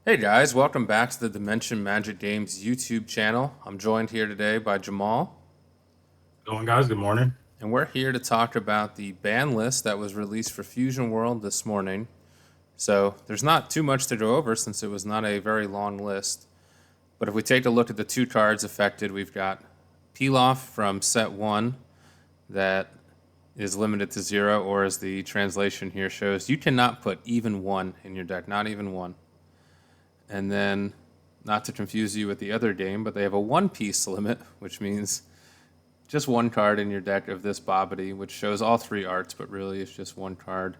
Hey guys, welcome back to the Dimension Magic Games YouTube channel. I'm joined here today by Jamal, Going, guys. Good morning. and we're here to talk about the ban list that was released for Fusion World this morning. So there's not too much to go over since it was not a very long list. But if we take a look at the two cards affected, we've got Pilaf from set 1 that is limited to 0, or as the translation here shows, you cannot put even 1 in your deck, not even 1. And then, not to confuse you with the other game, but they have a one-piece limit, which means just one card in your deck of this Babidi, which shows all three arts, but really it's just one card,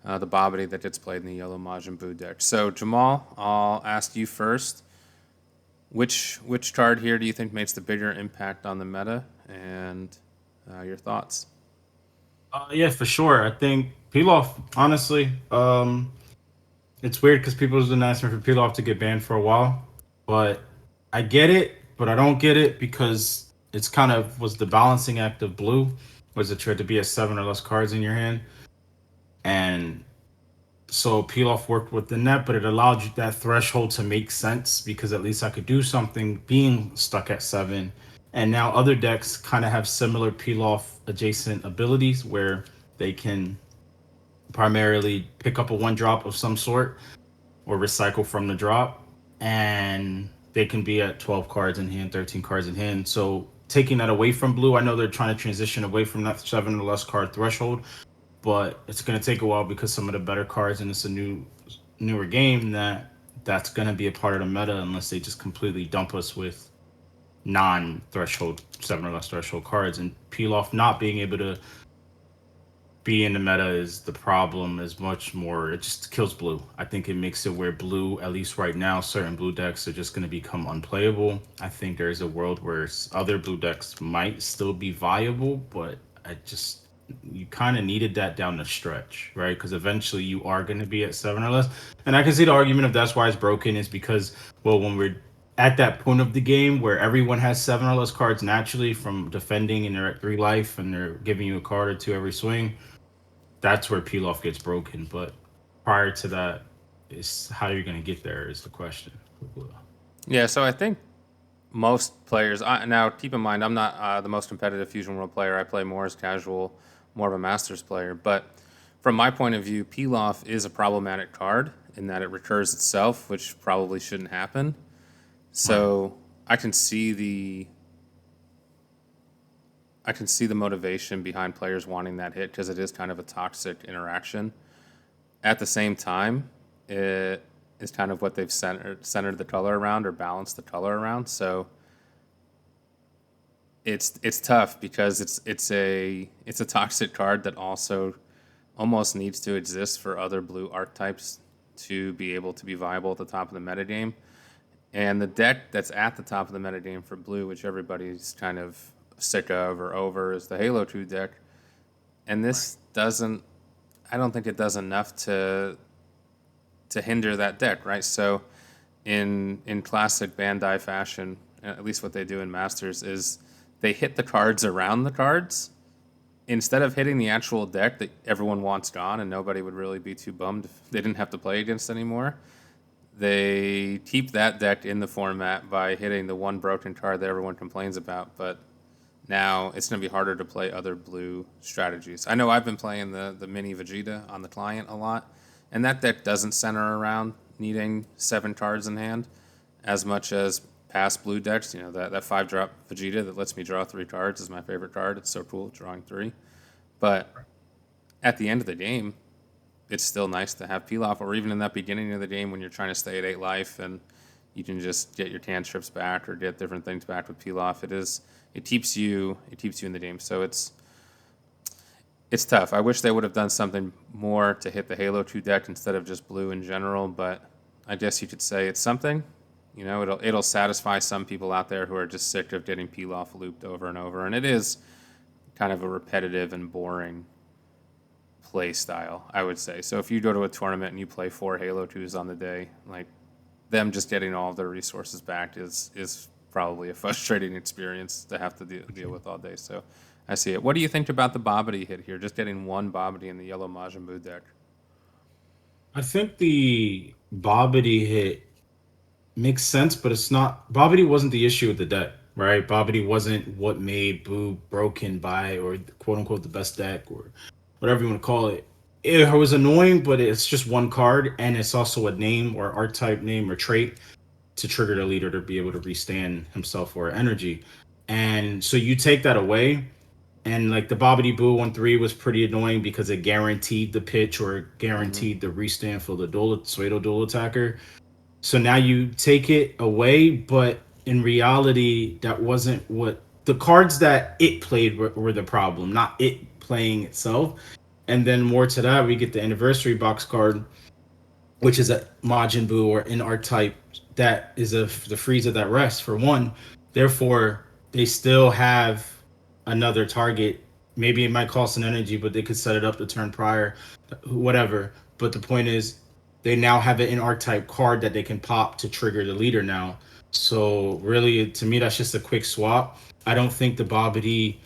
the Babidi that gets played in the yellow Majin Buu deck. So Jamal, I'll ask you first. Which card here do you think makes the bigger impact on the meta, and your thoughts? Yeah, for sure. I think Pilaf, honestly, it's weird because people have been asking for Pilaf to get banned for a while, but I get it, but I don't get it because it's kind of was the balancing act of blue, was it tried to be a 7 or less cards in your hand, and so Pilaf worked within that, but it allowed you that threshold to make sense because at least I could do something being stuck at 7. And now other decks kind of have similar Pilaf adjacent abilities where they can primarily pick up a one drop of some sort or recycle from the drop, and they can be at 12 cards in hand, 13 cards in hand. So taking that away from blue, I know they're trying to transition away from that 7 or less card threshold, but it's going to take a while because some of the better cards, and it's a newer game, that's going to be a part of the meta unless they just completely dump us with non-threshold 7 or less threshold cards. And peel off not being able to be in the meta is the problem. Is much more, it just kills blue. I think it makes it where blue, at least right now, certain blue decks are just going to become unplayable. I think there's a world where other blue decks might still be viable, but I just, you kind of needed that down the stretch, right? Because eventually you are going to be at 7 or less. And I can see the argument if that's why it's broken is because, well, when we're at that point of the game where everyone has 7 or less cards naturally from defending and they're at 3 life and they're giving you a card or two every swing, that's where peel off gets broken. But prior to that, is how you're going to get there is the question. Yeah, so I think most players. Now, keep in mind, I'm not the most competitive Fusion World player. I play more as casual, more of a Masters player. But from my point of view, Pilaf is a problematic card in that it recurs itself, which probably shouldn't happen. Right. So I can see the motivation behind players wanting that hit because it is kind of a toxic interaction. At the same time, it is kind of what they've centered the color around or balanced the color around. So it's tough because it's a toxic card that also almost needs to exist for other blue archetypes to be able to be viable at the top of the metagame. And the deck that's at the top of the metagame for blue, which everybody's kind of sick of or over, is the Halo 2 deck. And Right. this doesn't, I don't think it does enough to hinder that deck, right? So in classic Bandai fashion, at least what they do in Masters, is they hit the cards around the cards instead of hitting the actual deck that everyone wants gone and nobody would really be too bummed if they didn't have to play against anymore. They keep that deck in the format by hitting the one broken card that everyone complains about, but now it's going to be harder to play other blue strategies. I know I've been playing the mini Vegeta on the client a lot, and that deck doesn't center around needing 7 cards in hand as much as past blue decks. You know, that 5 drop Vegeta that lets me draw 3 cards is my favorite card. It's so cool, drawing 3. But at the end of the game, it's still nice to have Pilaf, or even in that beginning of the game when you're trying to stay at 8 life and you can just get your cantrips back or get different things back with Pilaf. It keeps you in the game. So it's tough. I wish they would have done something more to hit the Halo 2 deck instead of just blue in general, but I guess you could say it's something. You know, it'll satisfy some people out there who are just sick of getting Pilaf looped over and over, and it is kind of a repetitive and boring play style, I would say. So if you go to a tournament and you play 4 Halo 2s on the day, like them just getting all of their resources back is probably a frustrating experience to have to deal with all day. So I see it. What do you think about the Babidi hit here? Just getting one Babidi in the yellow Majin Buu deck. I think the Babidi hit. makes sense, but it's not. Babidi wasn't the issue with the deck, right? Babidi wasn't what made Boo broken by, or quote unquote the best deck, or whatever you want to call it. It was annoying, but it's just one card, and it's also a name or archetype name or trait to trigger the leader to be able to restand himself or energy. And so you take that away, and like the Bobbity Boo on 3 was pretty annoying because it guaranteed the pitch or Mm-hmm. guaranteed the restand for the dual Suedo dual attacker. So now you take it away, but in reality, that wasn't what the cards that it played were the problem, not it playing itself. And then more to that, we get the anniversary box card, which is a Majin Buu or an archetype that is the Frieza that rests for one. Therefore, they still have another target. Maybe it might cost an energy, but they could set it up the turn prior, whatever. But the point is, they now have an archetype card that they can pop to trigger the leader now. So really, to me, that's just a quick swap. I don't think the Babidi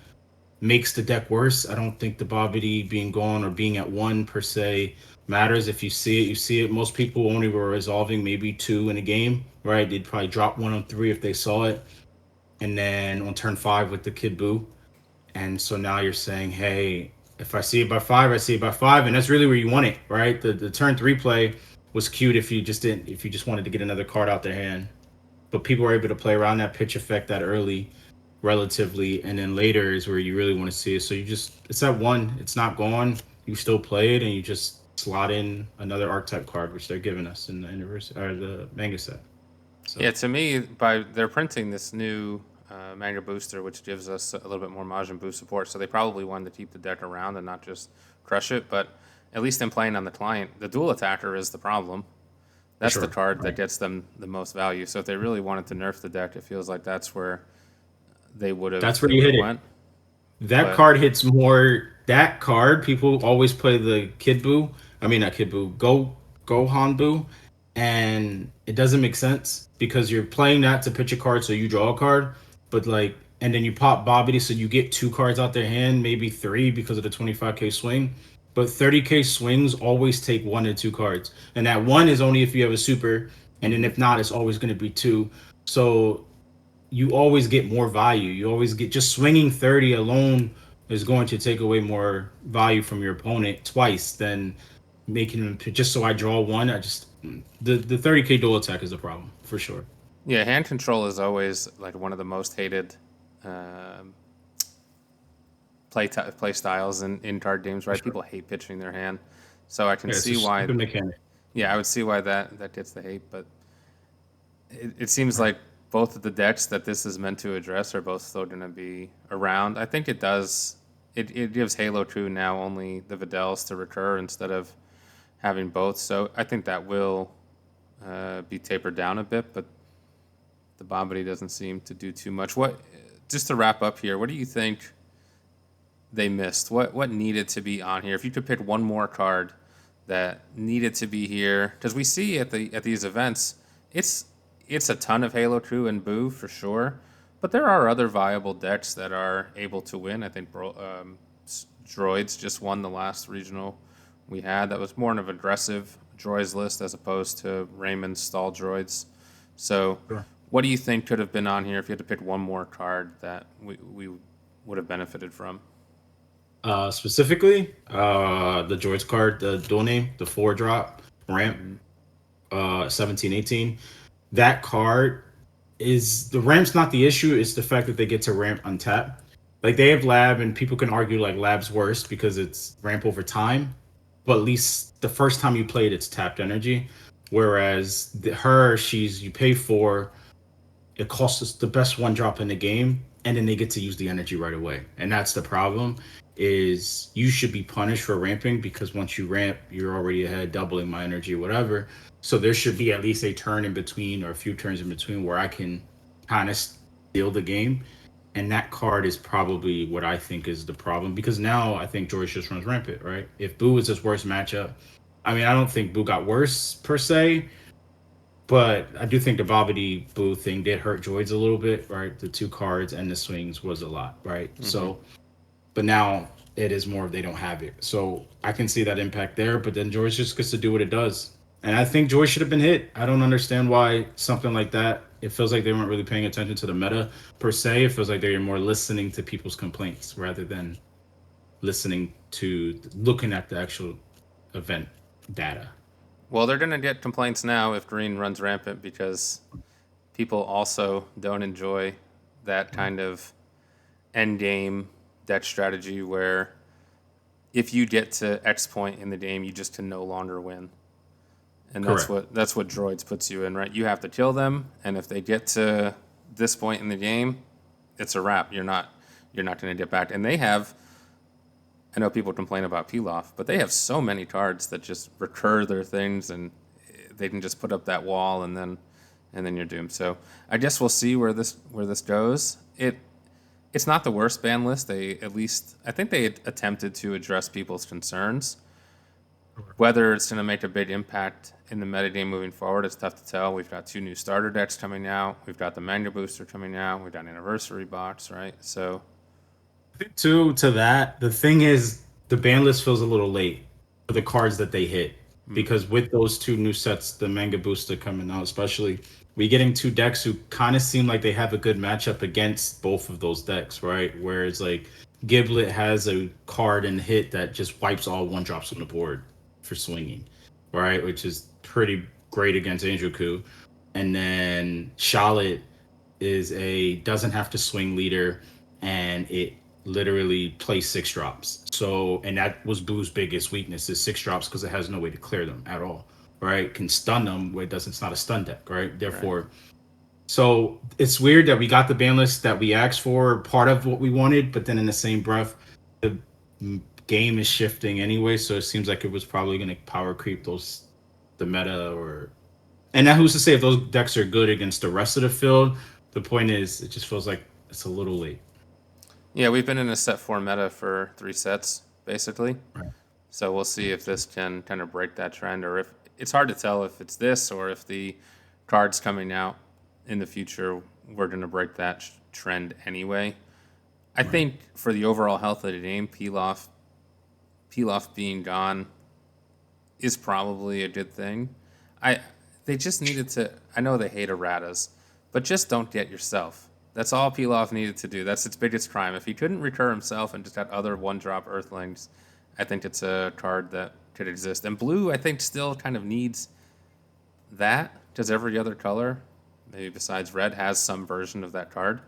makes the deck worse. I don't think the Babidi being gone or being at one per se matters. If you see it, you see it. Most people only were resolving maybe two in a game, right? They'd probably drop one on 3 if they saw it. And then on turn 5 with the Kid Buu. And so now you're saying, hey, if I see it by 5, I see it by 5. And that's really where you want it, right? The turn 3 play was cute if you just wanted to get another card out their hand. But people were able to play around that pitch effect that early relatively, and then later is where you really want to see it. So you just it's at 1, it's not gone. You still play it, and you just slot in another archetype card, which they're giving us in the anniversary or the manga set. So Yeah, to me, by they're printing this new manga booster, which gives us a little bit more Majin Buu support. So they probably wanted to keep the deck around and not just crush it. But at least in playing on the client, the dual attacker is the problem. for That's the sure, card that right? gets them the most value. So if they really wanted to nerf the deck, it feels like that's where That's where they you would hit have it. went. That But card hits more. That card, people always play the Kid Buu. I mean, not Kid Buu, Gohan Buu, and it doesn't make sense because you're playing that to pitch a card, so you draw a card, but like, and then you pop Babidi, so you get 2 cards out their hand, maybe 3 because of the 25k swing. But 30k swings always take 1 and 2 cards, and that one is only if you have a super, and then mm-hmm. if not, it's always going to be 2. So you always get more value. You always get just swinging 30 alone is going to take away more value from your opponent twice than making them just so I draw one. I just the 30k dual attack is a problem for sure. Yeah, hand control is always like one of the most hated um play styles in card games, For right? sure. People hate pitching their hand, so I can Yeah, it's see a why. stupid mechanic. Yeah, I would see why that gets the hate, but it seems Right. like both of the decks that this is meant to address are both still going to be around. I think it does. It gives Halo 2 now only the Videls to recur instead of having both. So I think that will be tapered down a bit, but the Bombity doesn't seem to do too much. What? Just to wrap up here, what do you think they missed? What needed to be on here? If you could pick one more card that needed to be here, because we see at these events, it's it's a ton of Halo 2 and Boo for sure, but there are other viable decks that are able to win. I think Droids just won the last regional we had. That was more of an aggressive droids list as opposed to Raymond's stall droids. So, Sure. what do you think could have been on here if you had to pick one more card that we would have benefited from? Specifically, the Droids card, the dual name, the 4 drop ramp, Mm-hmm. 1718. That card is the ramp's not the issue. It's the fact that they get to ramp untap. Like they have lab, and people can argue like lab's worse because it's ramp over time. But at least the first time you play it, it's tapped energy. Whereas she's you pay for it costs us the best 1 drop in the game, and then they get to use the energy right away. And that's the problem. Is you should be punished for ramping because once you ramp, you're already ahead, doubling my energy, whatever. So there should be at least a turn in between or a few turns in between where I can kind of steal the game. And that card is probably what I think is the problem because now I think George just runs rampant, right? If Boo is his worst matchup, I mean, I don't think Boo got worse per se, but I do think the Babidi Boo thing did hurt Droids a little bit, right? The 2 cards and the swings was a lot, right? Mm-hmm. So, but now it is more of they don't have it. So I can see that impact there, but then George just gets to do what it does. And I think Joy should have been hit. I don't understand why something like that. It feels like they weren't really paying attention to the meta per se. It feels like they were more listening to people's complaints rather than listening to looking at the actual event data. Well, they're going to get complaints now if green runs rampant because people also don't enjoy that kind of end game deck strategy where if you get to X point in the game, you just can no longer win. And Correct. that's what droids puts you in, right? You have to kill them, and if they get to this point in the game, it's a wrap. You're not going to get back. And they have, I know people complain about Pilaf, but they have so many cards that just recur their things, and they can just put up that wall, and then you're doomed. So I guess we'll see where this goes. It's not the worst ban list. They at least I think they attempted to address people's concerns. Whether it's going to make a big impact in the metagame moving forward, it's tough to tell. We've got 2 new starter decks coming out. We've got the manga booster coming out. We've got an anniversary box, right? So To that, the thing is, the ban list feels a little late for the cards that they hit because with those 2 new sets, the manga booster coming out, especially we getting 2 decks who kind of seem like they have a good matchup against both of those decks, right? Whereas like Giblet has a card and hit that just wipes all 1 drops on the board for swinging, right? Which is pretty great against Angel Coup. And then Charlotte is a doesn't have to swing leader, and it literally plays 6 drops. So, and that was Boo's biggest weakness is 6 drops because it has no way to clear them at all, right? Can stun them where it doesn't. It's not a stun deck, right? Therefore, so it's weird that we got the ban list that we asked for, part of what we wanted, but then in the same breath, the game is shifting anyway. So it seems like it was probably going to power creep the meta, or and now who's to say if those decks are good against the rest of the field? The point is, it just feels like it's a little late. yeah, we've been in a set 4 meta for 3 sets basically. Right. So we'll see if this can kind of break that trend, or if it's hard to tell if it's this or if the cards coming out in the future we're going to break that trend anyway. I think for the overall health of the game, Pilaf being gone is probably a good thing. I They just needed to. I know they hate erratas, but just don't get yourself. That's all Pilaf needed to do. That's its biggest crime. If he couldn't recur himself and just had other 1-drop Earthlings, I think it's a card that could exist. And blue, I think, still kind of needs that because every other color, maybe besides red, has some version of that card.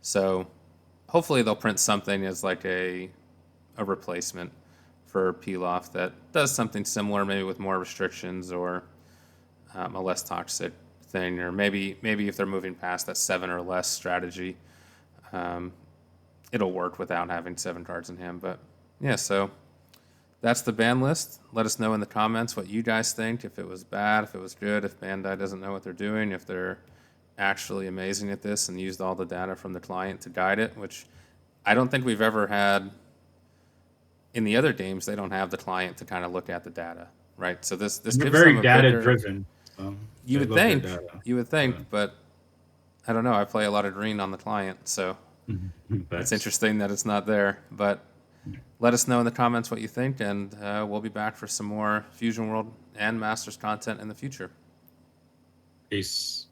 So hopefully they'll print something as like a replacement for Pilaf that does something similar, maybe with more restrictions or a less toxic thing, or maybe if they're moving past that 7 or less strategy, um, it'll work without having 7 cards in hand. But yeah, so that's the ban list. Let us know in the comments what you guys think. If it was bad, if it was good, if Bandai doesn't know what they're doing, if they're actually amazing at this and used all the data from the client to guide it, which I don't think we've ever had in the other games. They don't have the client to kind of look at the data, right? So this They're gives them very a data bigger. driven. So You they would love their think, data. you would think, Yeah. but I don't know. I play a lot of green on the client, so it's Thanks. interesting that it's not there. But let us know in the comments what you think, and we'll be back for some more Fusion World and Masters content in the future. Peace.